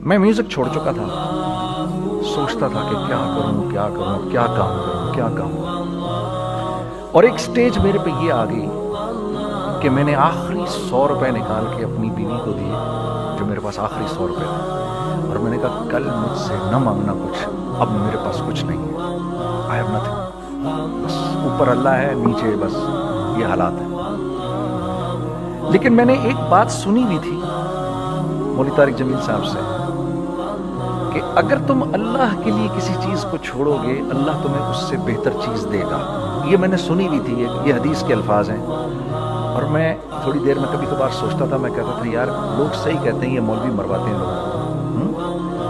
میں میوزک چھوڑ چکا تھا، سوچتا تھا کہ کیا کروں کیا کروں، کیا کام کروں کیا کام کروں، اور ایک سٹیج میرے پہ یہ آ گئی کہ میں نے آخری 100 روپے نکال کے اپنی بیوی کو دیے، جو میرے پاس آخری 100 روپے تھے، اور میں نے کہا کل مجھ سے نہ مانگنا کچھ، اب میرے پاس کچھ نہیں ہے، آئی ہیو نتھنگ، بس اوپر اللہ ہے، نیچے بس یہ حالات ہیں۔ لیکن میں نے ایک بات سنی بھی تھی مولوی طارق جمیل صاحب سے کہ اگر تم اللہ کے لیے کسی چیز کو چھوڑو گے، اللہ تمہیں اس سے بہتر چیز دے گا۔ یہ میں نے سنی بھی تھی، یہ حدیث کے الفاظ ہیں، اور میں تھوڑی دیر میں کبھی کبھار سوچتا تھا، میں کہتا تھا یار لوگ صحیح کہتے ہیں، یہ مولوی مرواتے ہیں لوگ،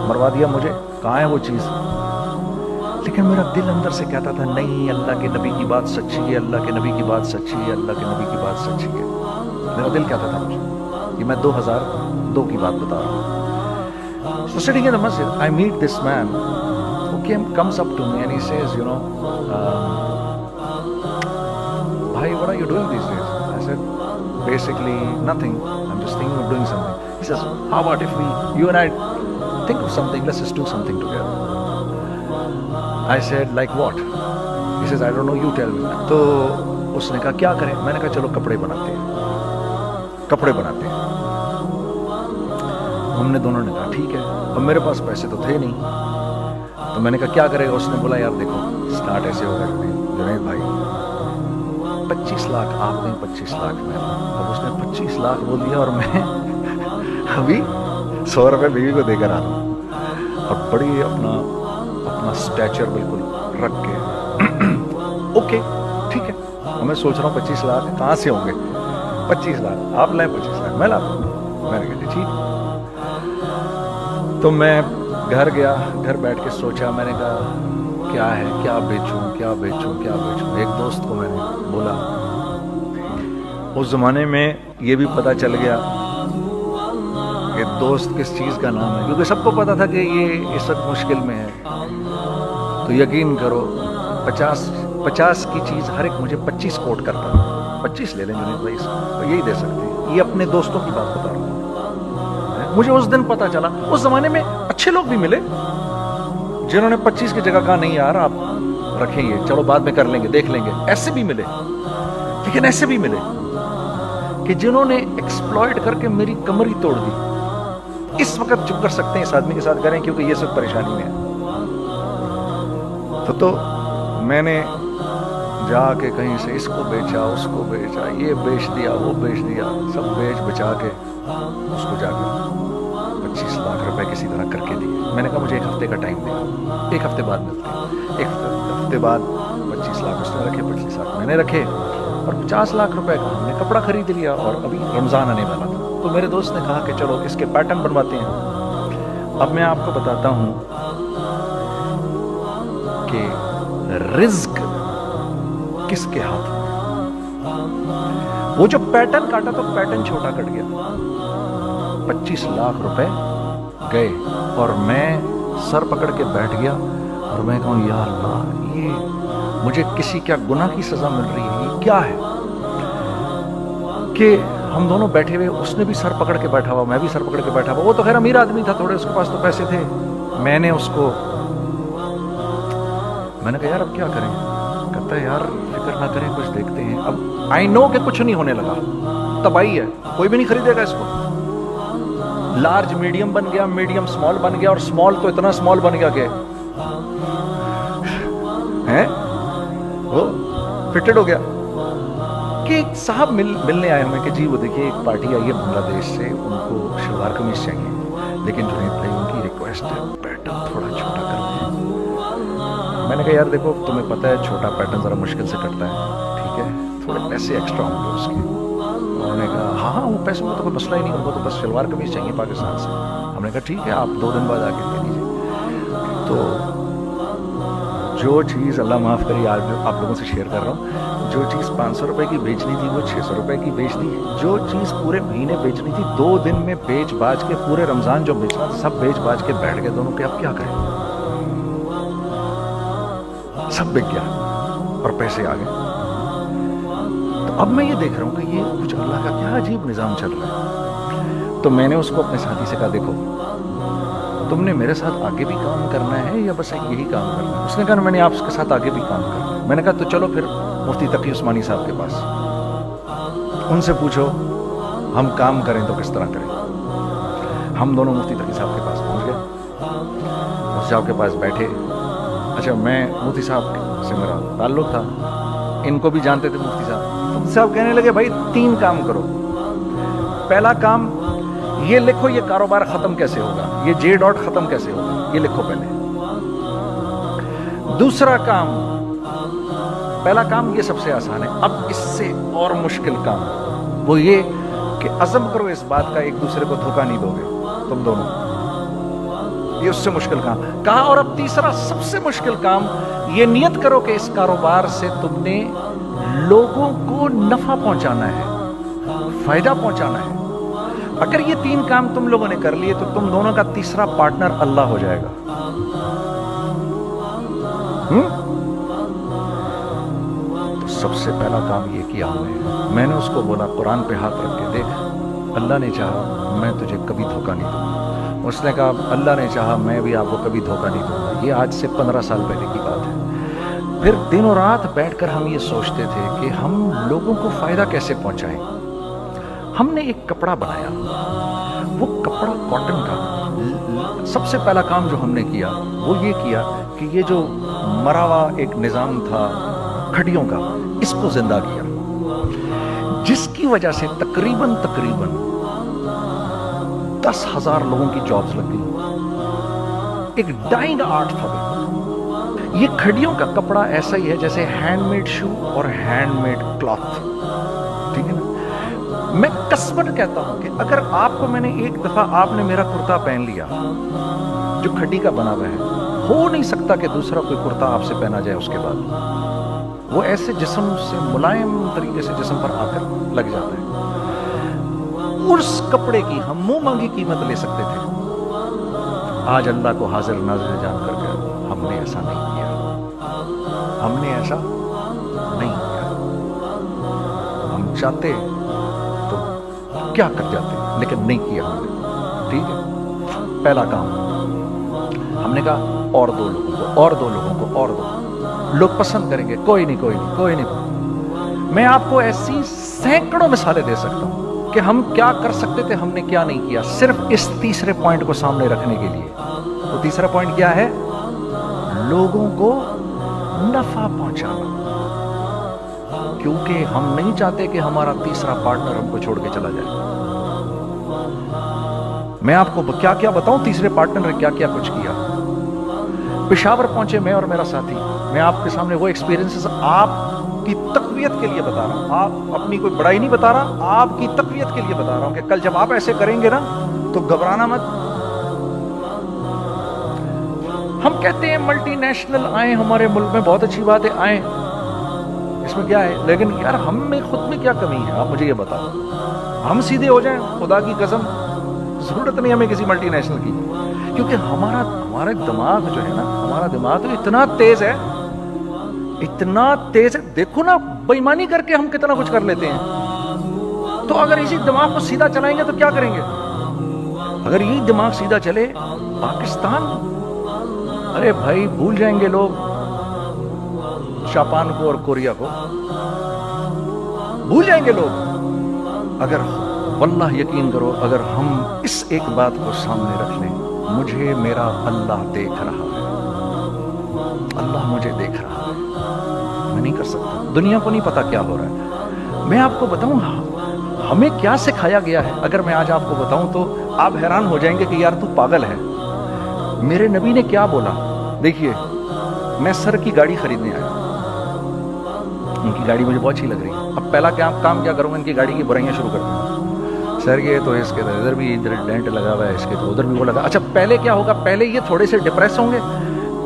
مروا دیا مجھے، کہاں ہے وہ چیز؟ لیکن میرا دل اندر سے کہتا تھا نہیں، اللہ کے نبی کی بات سچی ہے، اللہ کے نبی کی بات سچی ہے، اللہ کے نبی کی بات سچی ہے، میرا دل کہتا تھا مجھے، یہ میں 2002 کی بات بتا رہا ہوں۔ So sitting in the masjid, I meet this man who comes up to me and he says, you know, bhai, what are you doing these days? I said, basically nothing, I'm just thinking of doing something. He says, how about if you and I think of something, let's just do something together. I said, like what? He says, I don't know, you tell me. تو اس نے کہا کیا کریں؟ میں نے کہا چلو کپڑے بناتے ہیں، کپڑے بناتے ہیں۔ ہم نے دونوں نے کہا ٹھیک ہے، اب میرے پاس پیسے تو تھے نہیں، تو میں نے کہا کیا کرے گا؟ اس نے بولا یار دیکھو سٹارٹ ایسے ہوگا جنید بھائی، 25 لاکھ آپ دیں، 25 لاکھ میں۔ اب اس نے 25 لاکھ بول دیا، اور میں ابھی 100 روپے بیوی کو دے کر آ رہا ہوں، اور بڑی اپنا اسٹیچر بالکل رکھ کے اوکے ٹھیک ہے، اور میں سوچ رہا ہوں 25 لاکھ کہاں سے ہوں گے؟ 25 لاکھ آپ لائیں، 25 لاکھ میں لاتا ہوں۔ میں نے کہا جی ٹھیک۔ تو میں گھر گیا، گھر بیٹھ کے سوچا، میں نے کہا کیا ہے، کیا بیچوں کیا بیچوں کیا بیچوں۔ ایک دوست کو میں نے بولا، اس زمانے میں یہ بھی پتہ چل گیا کہ دوست کس چیز کا نام ہے، کیونکہ سب کو پتا تھا کہ یہ اس وقت مشکل میں ہے، تو یقین کرو 50 کی چیز ہر ایک مجھے 25 کوٹ کرتا ہے، 25 لے لیں جنید بھائی، تو یہی دے سکتے ہیں۔ یہ اپنے دوستوں کی بات بتا رہا ہوں۔ مجھے اس دن پتا چلا، اس زمانے میں اچھے لوگ بھی ملے جنہوں نے 25 کی جگہ کہا نہیں یار آپ رکھیں گے، چلو بعد میں کر لیں گے، دیکھ لیں گے، ایسے بھی ملے۔ لیکن ایسے بھی ملے کہ جنہوں نے ایکسپلائٹ کر کے میری کمر ہی توڑ دی۔ اس وقت چپ کر سکتے ہیں اس آدمی کے ساتھ کریں کیونکہ یہ سب پریشانی میں ہے۔ تو میں نے جا کے کہیں سے اس کو بیچا، اس کو بیچا، یہ بیچ دیا، وہ بیچ دیا، سب بیچ بچا کے اس کو جا کے 25 لاکھ روپے کسی طرح کر کے دیے۔ میں نے کہا مجھے 1 ہفتے کا ٹائم دے، 1 ہفتے بعد ملتے ہیں۔ 1 ہفتے بعد 25 لاکھ اس نے رکھے، 25 لاکھ میں نے رکھے، اور 50 لاکھ روپے کا ہم نے کپڑا خرید لیا، اور ابھی رمضان آنے والا تھا، تو میرے دوست نے کہا کہ چلو اس کے پیٹرن بنواتے ہیں۔ اب میں آپ کو بتاتا ہوں کہ رزق کس کے ہاتھ میں۔ وہ جو پیٹرن کاٹا تو پیٹرن چھوٹا کٹ گیا، 25 لاکھ روپے گئے، اور میں سر پکڑ کے بیٹھ گیا، اور میں کہوں یا اللہ یہ مجھے کسی کیا گناہ کی سزا مل رہی ہے، یہ کیا ہے کہ ہم دونوں بیٹھے ہوئے، اس نے بھی سر پکڑ کے بیٹھا ہوا، میں بھی سر پکڑ کے بیٹھا ہوا۔ وہ تو خیر امیر آدمی تھا تھوڑے، اس کے پاس تو پیسے تھے۔ میں نے اس کو میں نے کہا یار اب کیا کریں؟ کہتا ہے یار فکر نہ کریں، کچھ دیکھتے ہیں۔ اب آئی نو کہ کچھ نہیں ہونے لگا، تباہی ہے، کوئی بھی نہیں خریدے گا اس کو۔ لارج میڈیم بن گیا، میڈیم سمال بن گیا، اور سمال تو اتنا سمال بن گیا کہ وہ فٹڈ ہو گیا۔ کہ ایک صاحب ملنے آئے ہمیں کہ جی وہ دیکھیے ایک پارٹی آئی ہے بنگلہ دیش سے، ان کو شلوار قمیص چاہیے، لیکن جنید بھائی ان کی ریکویسٹ ہے پیٹرن تھوڑا چھوٹا کر دیں۔ میں نے کہا یار دیکھو تمہیں پتہ ہے چھوٹا پیٹرن ذرا مشکل سے کٹتا ہے، ٹھیک ہے تھوڑے پیسے ایکسٹرا ہوں گے اس کے۔ انہوں نے کہا ہاں وہ پیسوں کا تو کوئی مسئلہ ہی نہیں، ان کو تو بس شلوار قمیص چاہیے پاکستان سے۔ ہم نے کہا ٹھیک ہے آپ 2 دن بعد آ کے دے دیجیے۔ تو جو چیز اللہ معاف کریے آپ لوگوں سے شیئر کر رہا ہوں، جو چیز 500 روپے کی بیچنی تھی وہ 600 روپے کی بیچ دی، جو چیز پورے مہینے بیچنی تھی 2 دن میں بیچ باج کے، پورے رمضان جو بیچنا تھا سب بیچ باج کے بیٹھ گئے دونوں کہ اب کیا کریں، سب بک گیا اور پیسے آ گئے۔ تو اب میں یہ دیکھ رہا ہوں کہ یہ کچھ اللہ کا کیا عجیب نظام چل رہا ہے۔ تو میں نے اس کو اپنے ساتھی سے کہا دیکھو تم نے میرے ساتھ آگے بھی کام کرنا ہے یا بس یہی کام کرنا ہے؟ اس نے کہا میں نے آپ کے ساتھ آگے بھی کام کرنا ہے۔ میں نے کہا تو چلو پھر مفتی تقی عثمانی صاحب کے پاس، ان سے پوچھو ہم کام کریں تو کس طرح کریں۔ ہم دونوں مفتی تقی صاحب کے پاس پہنچ گئے، مفتی صاحب کے پاس بیٹھے۔ اچھا میں مفتی صاحب سے میرا تعلق تھا، ان کو بھی جانتے تھے مفتی صاحب۔ مفتی صاحب کہنے لگے بھائی 3 کام کرو۔ پہلا کام یہ لکھو یہ کاروبار ختم کیسے ہوگا، یہ جے ڈاٹ ختم کیسے ہوگا، یہ لکھو پہلے۔ دوسرا کام، پہلا کام یہ سب سے آسان ہے، اب اس سے اور مشکل کام وہ یہ کہ عزم کرو اس بات کا ایک دوسرے کو دھوکہ نہیں دو گے تم دونوں، یہ اس سے مشکل کام کہا۔ اور اب تیسرا سب سے مشکل کام، یہ نیت کرو کہ اس کاروبار سے تم نے لوگوں کو نفع پہنچانا ہے، فائدہ پہنچانا ہے۔ اگر یہ 3 کام تم لوگوں نے کر لیے تو تم دونوں کا تیسرا پارٹنر اللہ ہو جائے گا۔ تو سب سے پہلا کام یہ کیا میں نے اس کو بولا قرآن پہ ہاتھ رکھ کے دیکھ، اللہ نے چاہا میں تجھے کبھی دھوکہ نہیں دوں گا۔ اس نے کہا اللہ نے چاہا میں بھی آپ کو کبھی دھوکہ نہیں دوں گا۔ یہ آج سے 15 سال پہلے کی بات ہے۔ پھر دن و رات بیٹھ کر ہم یہ سوچتے تھے کہ ہم لوگوں کو فائدہ کیسے پہنچائیں۔ ہم نے ایک کپڑا بنایا، وہ کپڑا کاٹن کا۔ سب سے پہلا کام جو ہم نے کیا وہ یہ کیا کہ یہ جو مرا ہوا ایک نظام تھا کھڑیوں کا، اس کو زندہ کیا، جس کی وجہ سے تقریباً 10,000 لوگوں کی جابز لگ گئی۔ ایک ڈائنگ آرٹ تھا۔ یہ کھڑیوں کا کپڑا ایسا ہی ہے جیسے ہینڈ میڈ شو اور ہینڈ میڈ کلاتھ، ٹھیک ہے نا۔ میں قسمن کہتا ہوں کہ اگر آپ کو میں نے ایک دفعہ آپ نے میرا کرتا پہن لیا جو کھڑی کا بنا ہوا ہے، ہو نہیں سکتا کہ دوسرا کوئی کرتا آپ سے پہنا جائے اس کے بعد۔ وہ ایسے جسم سے ملائم طریقے سے جسم پر آ کر لگ جاتا ہے۔ اس کپڑے کی ہم منہ مانگی قیمت لے سکتے تھے۔ آج اللہ کو حاضر ناظر جان کر کے ہم نے ایسا نہیں کیا، ہم نے ایسا نہیں کیا۔ ہم چاہتے تو کیا کر جاتے لیکن نہیں کیا ہم نے، ٹھیک ہے۔ پہلا کام ہم نے کہا اور 2 لوگوں کو، اور 2 لوگوں کو، اور 2 لوگ پسند کریں گے، کوئی نہیں۔ میں آپ کو ایسی سینکڑوں مثالیں دے سکتا ہوں کہ ہم کیا کر سکتے تھے، ہم نے کیا نہیں کیا، صرف اس تیسرے پوائنٹ کو سامنے رکھنے کے لیے۔ وہ تیسرا پوائنٹ کیا ہے؟ لوگوں کو نفع پہنچانا، کیونکہ ہم نہیں چاہتے کہ ہمارا تیسرا پارٹنر ہم کو چھوڑ کے چلا جائے۔ میں آپ کو کیا کیا بتاؤں، تیسرے پارٹنر نے کیا کیا کچھ کیا۔ پشاور پہنچے میں اور میرا ساتھی، میں آپ کے سامنے وہ ایکسپیرینسز آپ کی تقویت کے لیے بتا رہا ہوں، آپ اپنی کوئی بڑائی نہیں بتا رہا، آپ کی تقویت کے لیے بتا رہا ہوں کہ کل جب آپ ایسے کریں گے نا تو گھبرانا مت۔ ہم کہتے ہیں ملٹی نیشنل آئیں ہمارے ملک میں، بہت اچھی بات ہے، آئیں، اس میں کیا ہے، لیکن یار ہم میں خود میں کیا کمی ہے، آپ مجھے یہ بتاؤ۔ ہم سیدھے ہو جائیں، خدا کی قسم ضرورت نہیں ہمیں کسی ملٹی نیشنل کی، کیونکہ ہمارا دماغ جو ہے نا، ہمارا دماغ اتنا تیز ہے، دیکھو نا بے ایمانی کر کے ہم کتنا کچھ کر لیتے ہیں۔ تو اگر اسی دماغ کو سیدھا چلائیں گے تو کیا کریں گے؟ اگر یہی دماغ سیدھا چلے، پاکستان، ارے بھائی بھول جائیں گے لوگ جاپان کو اور کوریا کو، بھول جائیں گے لوگ۔ اگر واللہ یقین کرو، اگر ہم اس ایک بات کو سامنے رکھ لیں، مجھے میرا اللہ دیکھ رہا ہے، اللہ مجھے دیکھ رہا ہے، میں نہیں کر سکتا، دنیا کو نہیں پتا کیا ہو رہا ہے۔ میں آپ کو بتاؤں ہمیں کیا سکھایا گیا ہے، اگر میں آج آپ کو بتاؤں تو آپ حیران ہو جائیں گے کہ یار تو پاگل ہے۔ میرے نبی نے کیا بولا؟ دیکھیے، میں سر کی گاڑی خریدنے آیا، ان کی گاڑی مجھے بہت اچھی لگ رہی ہے۔ اب پہلا کام کیا کروں گا، ان کی گاڑی کی برائیاں شروع کر دوں، سر یہ تو اس کے ادھر بھی ڈینٹ لگا ہوا ہے، اس کے تو ادھر بھی وہ لگا۔ اچھا پہلے کیا ہوگا، پہلے یہ تھوڑے سے ڈپریس ہوں گے،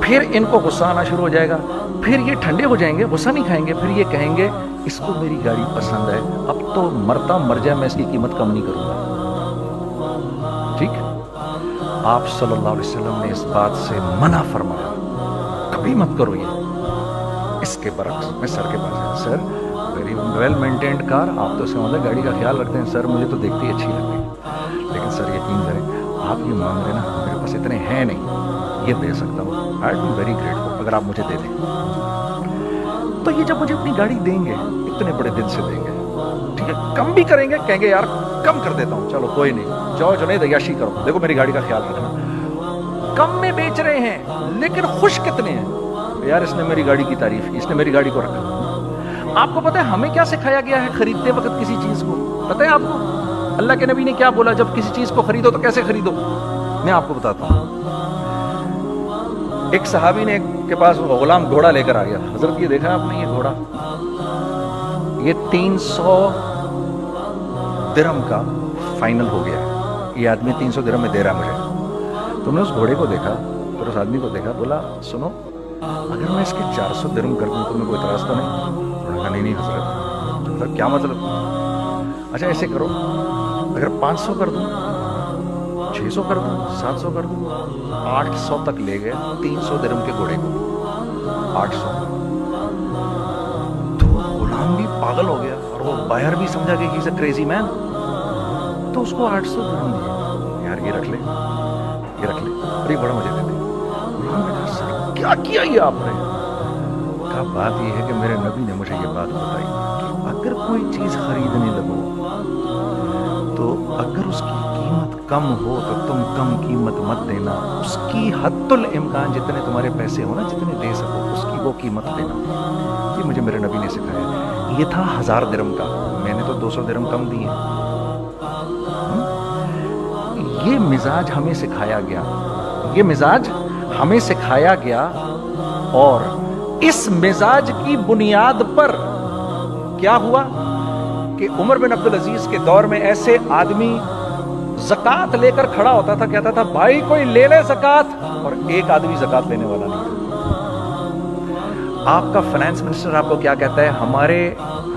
پھر ان کو غصہ آنا شروع ہو جائے گا، پھر یہ ٹھنڈے ہو جائیں گے، غصہ نہیں کھائیں گے، پھر یہ کہیں گے اس کو میری گاڑی پسند ہے، اب تو مرتا مر جائے میں اس کی قیمت کم نہیں کروں گا، ٹھیک۔ آپ صلی اللہ علیہ وسلم نے اس بات سے منع فرمایا، کبھی مت کرو یہ۔ اس کے برعکس میں سر کے پاس، سر ویری ویل مینٹینڈ کار، آپ تو اس کا مطلب گاڑی کا خیال رکھتے ہیں، سر مجھے تو دیکھتے ہی اچھی لگتی ہے، لیکن سر یقین کریں آپ یہ مانگ رہے ہیں نا، میرے پاس اتنے ہیں نہیں، یہ دے سکتا ہوں، آئی بی ویری گریٹفل اگر آپ مجھے دے دیں. تو یہ جب مجھے اپنی گاڑی دیں گے اتنے بڑے دل سے دیں گے، ٹھیک ہے، کم بھی کریں گے، کہیں گے یار کم کر دیتا ہوں، چلو کوئی نہیں، جاؤ جنید عیاشی کرو، دیکھو میری گاڑی کا خیال رکھنا. کم میں بیچ رہے ہیں لیکن خوش کتنے ہیں، یار اس نے میری گاڑی کی تعریف کی، اس نے میری گاڑی کو رکھا. آپ کو پتہ ہے ہمیں کیا سکھایا گیا ہے خریدتے وقت کسی چیز کو؟ پتہ ہے آپ کو اللہ کے نبی نے کیا بولا جب کسی چیز کو خریدو تو کیسے خریدو؟ میں آپ کو بتاتا ہوں. ایک صحابی نے کے پاس غلام گھوڑا لے کر آ گیا. حضرت یہ دیکھا آپ نے، یہ گھوڑا یہ 300 درہم کا فائنل ہو گیا ہے، یہ آدمی 300 درہم میں دے رہا مجھے. تم نے اس گھوڑے کو دیکھا، پھر اس آدمی کو دیکھا، بولا سنو اگر میں اس کے 400 درہم کر دوں تو میں کوئی اعتراض تو نہیں؟ نہیں حضرت. کیا مطلب؟ اچھا ایسے کرو، اگر 500 کر دوں، 600 کر دوں، 700 کر دوں، 800 تک لے گئے 300 درہم کے گھوڑے کو. 800 تو غلام بھی پاگل ہو گیا اور وہ بائر بھی سمجھا کہ ہی از اے کریزی مین، تو اس کو 800 درہم دیے. یار یہ رکھ لے، یہ رکھ لے، ارے بڑا مجھے دے دے. غلام نے کہا سر کیا کیا یہ آپ نے؟ کہا بات یہ ہے کہ میرے نبی نے مجھے یہ بات بتائی کہ اگر کوئی چیز خریدنے لگو تو اگر اس کی قیمت کم ہو تو تم کم قیمت مت دینا، اس کی حد الامکان جتنے تمہارے پیسے ہو نا، جتنے دے سکو اس کی وہ قیمت دینا. یہ مجھے میرے نبی نے سکھایا. یہ تھا 1000 درہم کا، میں نے تو 200 درہم کم دیے. یہ مزاج ہمیں سکھایا گیا، یہ مزاج ہمیں سکھایا گیا. اور اس مزاج کی بنیاد پر کیا ہوا کہ عمر بن عبدالعزیز کے دور میں ایسے آدمی زکوٰۃ لے کر کھڑا ہوتا تھا، کہتا تھا بھائی کوئی لے لے زکوٰۃ، اور ایک آدمی زکوٰۃ لینے والا نہیں تھا. آپ کا فائنانس منسٹر آپ کو کیا کہتا ہے؟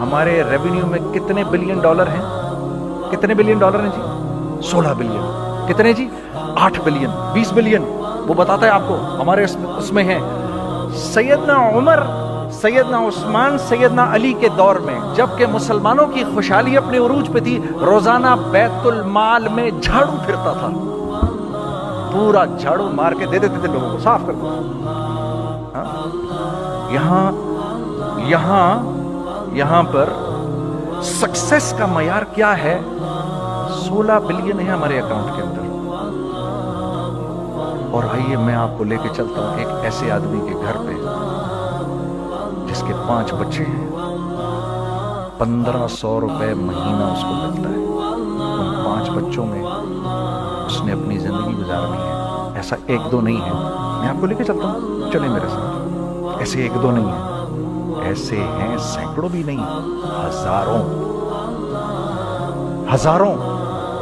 ہمارے ریونیو میں کتنے بلین ڈالر ہیں؟ کتنے بلین ڈالر ہیں جی؟ 16 بلین. کتنے جی؟ 8 بلین، 20 بلین. وہ بتاتا ہے آپ کو ہمارے اس میں ہیں. سیدنا عمر، سیدنا عثمان، سیدنا علی کے دور میں جبکہ مسلمانوں کی خوشحالی اپنے عروج پہ تھی، روزانہ بیت المال میں جھاڑو پھرتا تھا، پورا جھاڑو مار کے دے دیتے تھے لوگوں کو، صاف کر دو. یہاں پر سکسیس کا معیار کیا ہے؟ 16 بلین ہے ہمارے اکاؤنٹ کے اندر. اور آئیے میں آپ کو لے کے چلتا ہوں ایک ایسے آدمی کے گھر پہ جس کے 5 بچے ہیں، 1500 روپے مہینہ اس کو ملتا ہے. ان 5 بچوں میں اس نے اپنی زندگی گزارنی ہے. ایسا 1-2 نہیں ہے، میں آپ کو لے کے چلتا ہوں، چلیں میرے ساتھ. ایسے 1-2 نہیں ہیں، ایسے ہیں سینکڑوں بھی نہیں، ہزاروں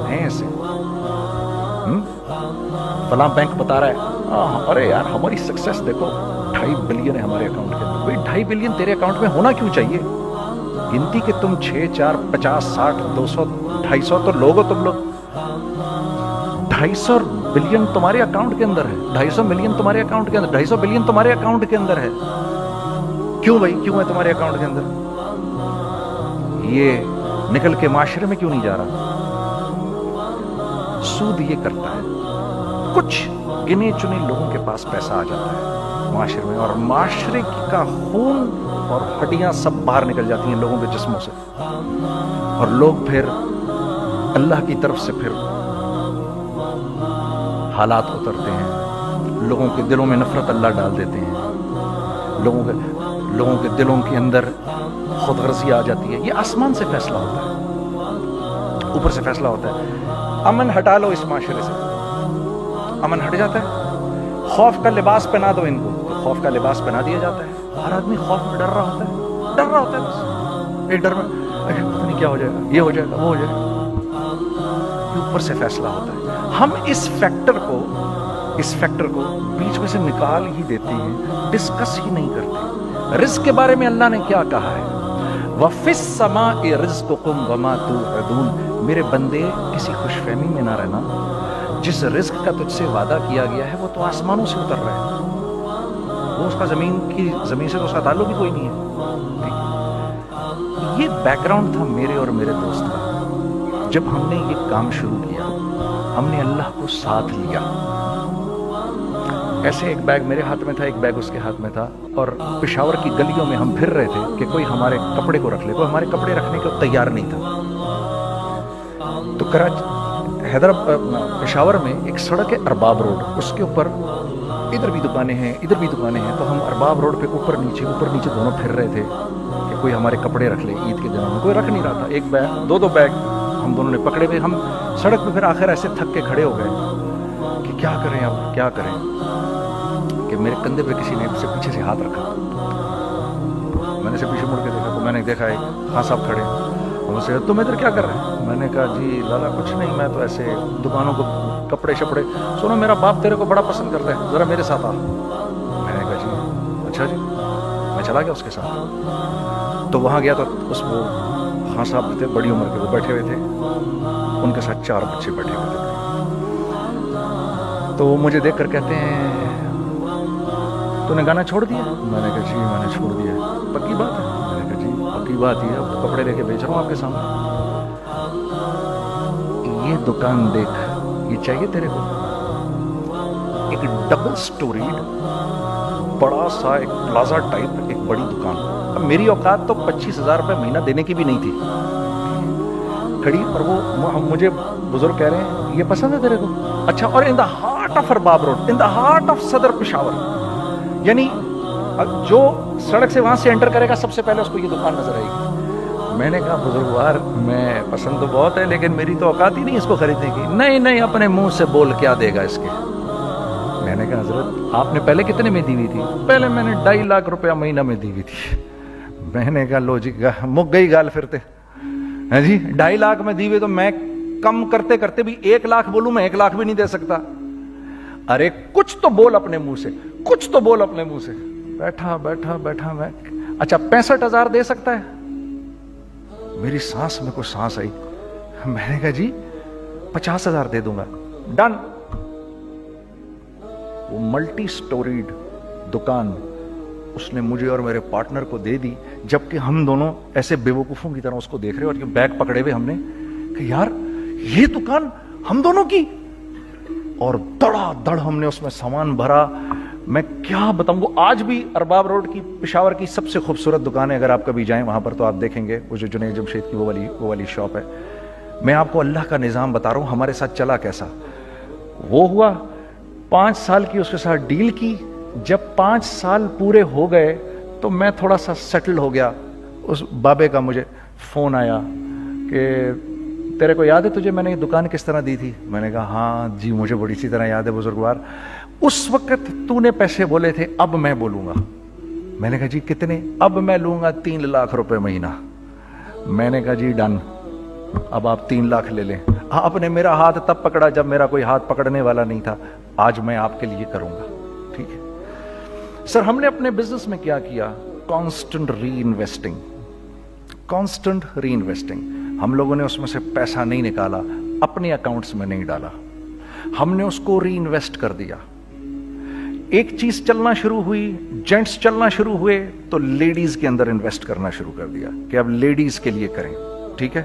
ہیں ایسے. فلاں بینک بتا رہا ہے ارے یار ہماری سکسیس دیکھو 2.5 بلین ہے ہمارے اکاؤنٹ کے اندر. بھائی 2.5 بلین تیرے اکاؤنٹ میں ہونا کیوں چاہیے؟ گنتی کہ تم 6 4 50 60 200 250 تو لوگ ہو تم لوگ. 250 بلین تمہارے اکاؤنٹ کے اندر ہے، 250 ملین تمہارے اکاؤنٹ کے اندر، 250 بلین تمہارے اکاؤنٹ کے اندر ہے. کیوں بھائی کیوں ہے تمہارے اکاؤنٹ کے اندر؟ یہ نکل کے معاشرے میں کیوں نہیں جا رہا؟ سود یہ کرتا ہے، کچھ گنے چنے لوگوں کے پاس پیسہ آ جاتا ہے معاشرے میں، اور معاشرے کا خون اور ہڈیاں سب باہر نکل جاتی ہیں لوگوں کے جسموں سے، اور لوگ پھر اللہ کی طرف سے پھر حالات اترتے ہیں، لوگوں کے دلوں میں نفرت اللہ ڈال دیتے ہیں، لوگوں کے دلوں کے اندر خود غرضی آ جاتی ہے. یہ آسمان سے فیصلہ ہوتا ہے، اوپر سے فیصلہ ہوتا ہے. امن ہٹا لو اس معاشرے سے، امن ہٹ جاتا ہے. خوف کا لباس پہنا دو ان کو، تو خوف کا لباس پہنا دیا جاتا ہے. ہر آدمی خوف میں ڈر رہا ہوتا ہے بس ایک ڈر میں پتہ نہیں کیا ہو جائے گا، یہ ہو جائے گا، وہ ہو جائے گا. اوپر سے فیصلہ ہوتا ہے. ہم اس فیکٹر کو بیچ میں سے نکال ہی دیتے ہیں، ڈسکس ہی نہیں کرتے. رزق کے بارے میں اللہ نے کیا کہا ہے؟ وَفِي السَّمَاءِ رِزْقُكُمْ وَمَا تُوعَدُونَ. میرے بندے کسی خوش فہمی میں نہ رہنا، جس رزق کا تجھ سے وعدہ کیا گیا ہے وہ تو آسمانوں سے اتر رہا ہے، وہ اس کا زمین سے تو اس کا تعلق ہی کوئی نہیں ہے. یہ بیک گراؤنڈ تھا میرے اور میرے دوست کا. جب ہم نے یہ کام شروع کیا، ہم نے اللہ کو ساتھ لیا. ایسے ایک بیگ میرے ہاتھ میں تھا، ایک بیگ اس کے ہاتھ میں تھا، اور پشاور کی گلیوں میں ہم پھر رہے تھے کہ کوئی ہمارے کپڑے کو رکھ لے. کوئی ہمارے کپڑے رکھنے کو تیار نہیں تھا. تو پشاور میں ایک سڑک ہے ارباب روڈ، اس کے اوپر ادھر بھی دکانیں ہیں ادھر بھی دکانیں ہیں. تو ہم ارباب روڈ پہ اوپر نیچے دونوں پھر رہے تھے کہ کوئی ہمارے کپڑے رکھ لے. عید کے دنوں میں کوئی رکھ نہیں رہا تھا. ایک بیگ دو بیگ ہم دونوں نے پکڑے ہوئے. ہم سڑک پہ پھر آخر ایسے تھک کے کھڑے ہو گئے کہ کیا کریں اب کیا کریں، کہ میرے کندھے پہ کسی نے سے پیچھے سے ہاتھ رکھا. میں نے سے پیچھے مڑ کے دیکھا تو میں نے دیکھا ایک خان صاحب کھڑے. ہم سے تم ادھر کیا کر رہے ہیں؟ میں نے کہا جی لالا کچھ نہیں، میں تو ایسے دکانوں کو کپڑے شپڑے. سنو میرا باپ تیرے کو بڑا پسند کرتا ہے، ذرا میرے ساتھ آ. میں نے کہا جی اچھا جی. میں چلا گیا اس کے ساتھ. تو وہاں گیا تو اس وہ خان صاحب تھے بڑی عمر کے، وہ بیٹھے ہوئے تھے، ان کے ساتھ 4 بچے بیٹھے ہوئے تھے. تو وہ مجھے دیکھ کر کہتے ہیں تو نے گانا چھوڑ دیا؟ میں نے کہا جی میں نے چھوڑ دیا. پکی بات ہے؟ میں نے کہا جی پکی بات ہی ہے، اب کپڑے لے کے بیچ رہا ہوں آپ کے سامنے. یہ دکان دیکھ، یہ چاہیے تیرے کو؟ ایک ڈبل سٹوریڈ بڑا سا ایک پلازا ٹائپ ایک بڑی دکان. اب میری اوقات تو 25,000 روپے مہینہ دینے کی بھی نہیں تھی کھڑی. اور وہ مجھے بزرگ کہہ رہے ہیں یہ پسند ہے تیرے کو؟ اچھا. اور in the heart of Arbab road, in the heart of Saddar Peshawar, یعنی جو سڑک سے وہاں سے انٹر کرے گا سب سے پہلے اس کو یہ دکان نظر آئے گی. میں نے کہا بزرگوار میں پسند تو بہت ہے لیکن میری تو اوقات ہی نہیں اس کو خریدنے کی. نہیں اپنے منہ سے بول کیا دے گا اس کے. میں نے کہا حضرت آپ نے پہلے کتنے میں دی ہوئی تھی؟ پہلے میں نے 2.5 لاکھ روپیہ مہینہ میں دی ہوئی تھی. میں نے کہا لو جی مک گئی گال پھرتے ہیں جی. 2.5 لاکھ میں دی ہوئی تو میں کم کرتے کرتے بھی 1 لاکھ بولوں، میں 1 لاکھ بھی نہیں دے سکتا. ارے کچھ تو بول اپنے منہ سے، کچھ تو بول اپنے منہ سے. بیٹھا میں اچھا 65,000 دے سکتا ہے؟ میری سانس میں کوئی سانس آئی. میں نے کہا جی 50,000 دے دوں گا. ڈن. وہ ملٹی سٹوریڈ دکان اس نے مجھے اور میرے پارٹنر کو دے دی، جبکہ ہم دونوں ایسے بے وقوفوں کی طرح اس کو دیکھ رہے اور یہ بیگ پکڑے ہوئے ہم نے کہ یار یہ دکان ہم دونوں کی. اور دڑا دڑ ہم نے اس میں سامان بھرا. میں کیا بتاؤں، وہ آج بھی ارباب روڈ کی پشاور کی سب سے خوبصورت دکان ہے. اگر آپ کبھی جائیں وہاں پر تو آپ دیکھیں گے وہ جو جنید جمشید کی وہ والی شاپ ہے. میں آپ کو اللہ کا نظام بتا رہا ہوں ہمارے ساتھ چلا کیسا. وہ ہوا 5 سال کی اس کے ساتھ ڈیل کی. جب 5 سال پورے ہو گئے تو میں تھوڑا سا سیٹل ہو گیا. اس بابے کا مجھے فون آیا کہ تیرے کو یاد ہے تجھے میں نے یہ دکان کس طرح دی تھی؟ میں نے کہا ہاں جی مجھے بڑی سی طرح یاد ہے بزرگوار. اس وقت تو نے پیسے بولے تھے اب میں بولوں گا. میں نے کہا جی کتنے؟ اب میں لوں گا 3 لاکھ روپے مہینہ. میں نے کہا جی ڈن، اب آپ 3 لاکھ لے لیں. آپ نے میرا ہاتھ تب پکڑا جب میرا کوئی ہاتھ پکڑنے والا نہیں تھا. آج میں آپ کے لیے کروں گا. ٹھیک ہے سر. ہم نے اپنے بزنس میں کیا کیا؟ کانسٹنٹ ری انویسٹنگ. ہم لوگوں نے اس میں سے پیسہ نہیں نکالا، اپنے اکاؤنٹس میں نہیں ڈالا، ہم نے اس کو ری انویسٹ کر دیا. ایک چیز چلنا شروع ہوئی، جینٹس چلنا شروع ہوئے تو لیڈیز کے اندر انویسٹ کرنا شروع کر دیا کہ اب لیڈیز کے لیے کریں. ٹھیک ہے.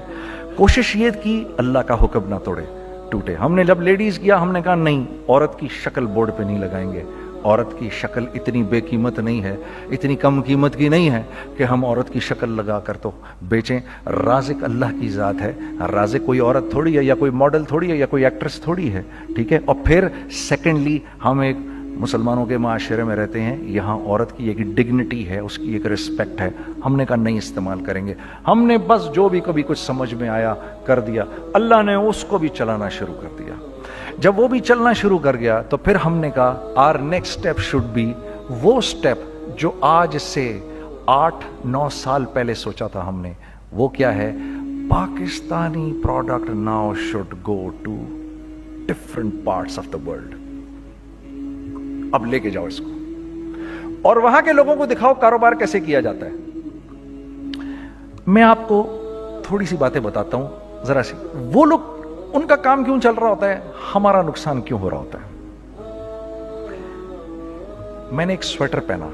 کوشش یہ کی اللہ کا حکم نہ ٹوٹے. ہم نے جب لیڈیز کیا ہم نے کہا نہیں، عورت کی شکل بورڈ پہ نہیں لگائیں گے. عورت کی شکل اتنی بے قیمت نہیں ہے، اتنی کم قیمت کی نہیں ہے کہ ہم عورت کی شکل لگا کر تو بیچیں. رازق اللہ کی ذات ہے. رازق کوئی عورت تھوڑی ہے یا کوئی ماڈل تھوڑی ہے یا کوئی ایکٹریس تھوڑی ہے. ٹھیک ہے. اور پھر سیکنڈلی ہم ایک مسلمانوں کے معاشرے میں رہتے ہیں، یہاں عورت کی ایک ڈگنیٹی ہے، اس کی ایک رسپیکٹ ہے. ہم نے کہا نہیں استعمال کریں گے. ہم نے بس جو بھی کبھی کچھ سمجھ میں آیا کر دیا. اللہ نے اس کو بھی چلانا شروع کر دیا. جب وہ بھی چلنا شروع کر گیا تو پھر ہم نے کہا our next step should be وہ اسٹیپ جو آج سے 8-9 سال پہلے سوچا تھا ہم نے. وہ کیا ہے؟ Pakistani product now should go to different parts of the world. اب لے کے جاؤ اس کو اور وہاں کے لوگوں کو دکھاؤ کاروبار کیسے کیا جاتا ہے. میں آپ کو تھوڑی سی باتیں بتاتا ہوں ذرا سی. وہ لوگ ان کا کام کیوں چل رہا ہوتا ہے، ہمارا نقصان کیوں ہو رہا ہوتا ہے. میں نے ایک سویٹر پہنا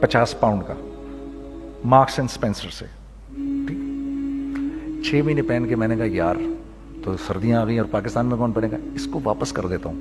50 پاؤنڈ کا مارکس اینڈ اسپینسر سے. 6 مہینے پہن کے میں نے کہا یار تو سردیاں آ گئی اور پاکستان میں کون پہنے گا، اس کو واپس کر دیتا ہوں.